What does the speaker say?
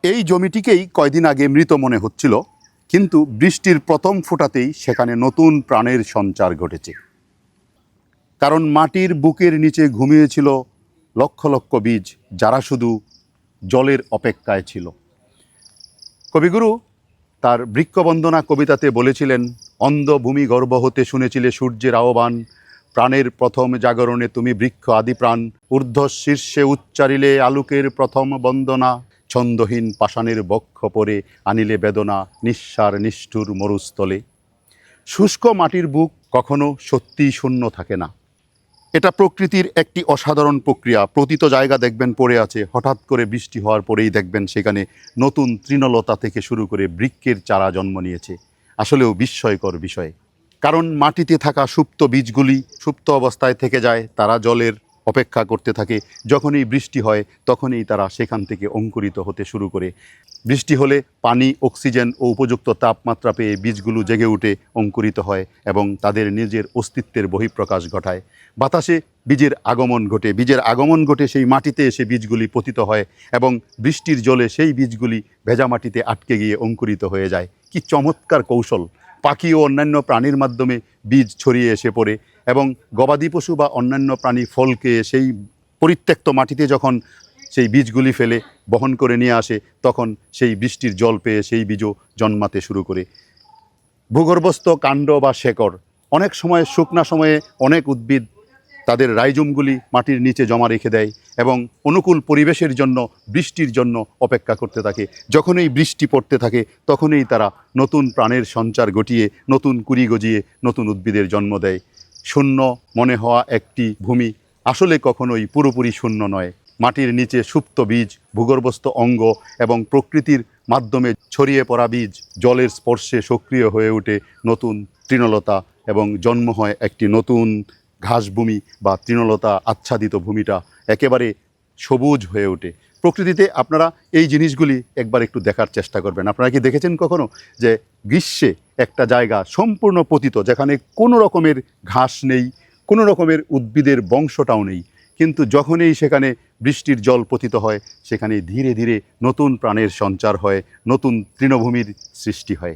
এই জমিটিকেই কয়দিন আগে মৃত মনে হচ্ছিল, কিন্তু বৃষ্টির প্রথম ফোঁটাতেই সেখানে নতুন প্রাণের সঞ্চার ঘটেছে। কারণ মাটির বুকের নিচে ঘুমিয়েছিল লক্ষ লক্ষ বীজ, যারা শুধু জলের অপেক্ষায় ছিল। কবিগুরু তার বৃক্ষবন্দনা কবিতাতে বলেছিলেন, অন্ধ ভূমি গর্ভ হতে শুনেছিলে সূর্যের আহ্বান, প্রাণের প্রথম জাগরণে তুমি বৃক্ষ আদি প্রাণ, ঊর্ধ্ব শীর্ষে উচ্চারিলে আলোকের প্রথম বন্দনা, ছন্দহীন পাষাণের বক্ষ পরে আনিলে বেদনা, নিঃসার নিষ্ঠুর মরুস্থলে। শুষ্ক মাটির বুক কখনো সত্যিই শূন্য থাকে না। এটা প্রকৃতির একটি অসাধারণ প্রক্রিয়া। প্রতিটা জায়গা দেখবেন পড়ে আছে, হঠাৎ করে বৃষ্টি হওয়ার পরেই দেখবেন সেখানে নতুন তৃণলতা থেকে শুরু করে বৃক্ষের চারা জন্ম নিয়েছে। আসলেও বিস্ময়কর বিষয়, কারণ মাটিতে থাকা সুপ্ত বীজগুলি সুপ্ত অবস্থায় থেকে যায়, তারা জলের অপেক্ষা করতে থাকে। যখনই বৃষ্টি হয় তখনই তারা সেখান থেকে অঙ্কুরিত হতে শুরু করে। বৃষ্টি হলে পানি, অক্সিজেন ও উপযুক্ত তাপমাত্রা পেয়ে বীজগুলো জেগে উঠে অঙ্কুরিত হয় এবং তাদের নিজের অস্তিত্বের বহিঃপ্রকাশ ঘটায়। বাতাসে বীজের আগমন ঘটে সেই মাটিতে এসে বীজগুলি পতিত হয় এবং বৃষ্টির জলে সেই বীজগুলি ভেজা মাটিতে আটকে গিয়ে অঙ্কুরিত হয়ে যায়। কি চমৎকার কৌশল! পাখি ও অন্যান্য প্রাণীর মাধ্যমে বীজ ছড়িয়ে এসে পড়ে এবং গবাদি পশু বা অন্যান্য প্রাণী ফলকে সেই পরিত্যক্ত মাটিতে যখন সেই বীজগুলি ফেলে বহন করে নিয়ে আসে, তখন সেই বৃষ্টির জল পেয়ে সেই বীজও জন্মাতে শুরু করে। ভূগর্ভস্থ কাণ্ড বা শেকড়, অনেক সময় শুকনা সময়ে অনেক উদ্ভিদ তাদের রাইজোমগুলি মাটির নিচে জমা রেখে দেয় এবং অনুকূল পরিবেশের জন্য, বৃষ্টির জন্য অপেক্ষা করতে থাকে। যখনই বৃষ্টি পড়তে থাকে তখনই তারা নতুন প্রাণের সঞ্চার ঘটিয়ে নতুন কুড়ি গজিয়ে নতুন উদ্ভিদের জন্ম দেয়। শূন্য মনে হওয়া একটি ভূমি আসলে কখনোই পুরোপুরি শূন্য নয়। মাটির নিচে সুপ্ত বীজ, ভূগর্ভস্থ অঙ্গ এবং প্রকৃতির মাধ্যমে ছড়িয়ে পড়া বীজ জলের স্পর্শে সক্রিয় হয়ে ওঠে নতুন তৃণলতা এবং জন্ম হয় একটি নতুন ঘাসভূমি বা তৃণলতা আচ্ছাদিত ভূমিটা একেবারে সবুজ হয়ে ওঠে। প্রকৃতিতে আপনারা এই জিনিসগুলি একবার একটু দেখার চেষ্টা করবেন। আপনারা কি দেখেছেন কখনো যে গ্রীষ্মে একটা জায়গা সম্পূর্ণ পতিত, যেখানে কোনো রকমের ঘাস নেই, কোনো রকমের উদ্ভিদের বংশটাও নেই, কিন্তু যখনই সেখানে বৃষ্টির জল পতিত হয় সেখানে ধীরে ধীরে নতুন প্রাণের সঞ্চার হয়, নতুন তৃণভূমির সৃষ্টি হয়।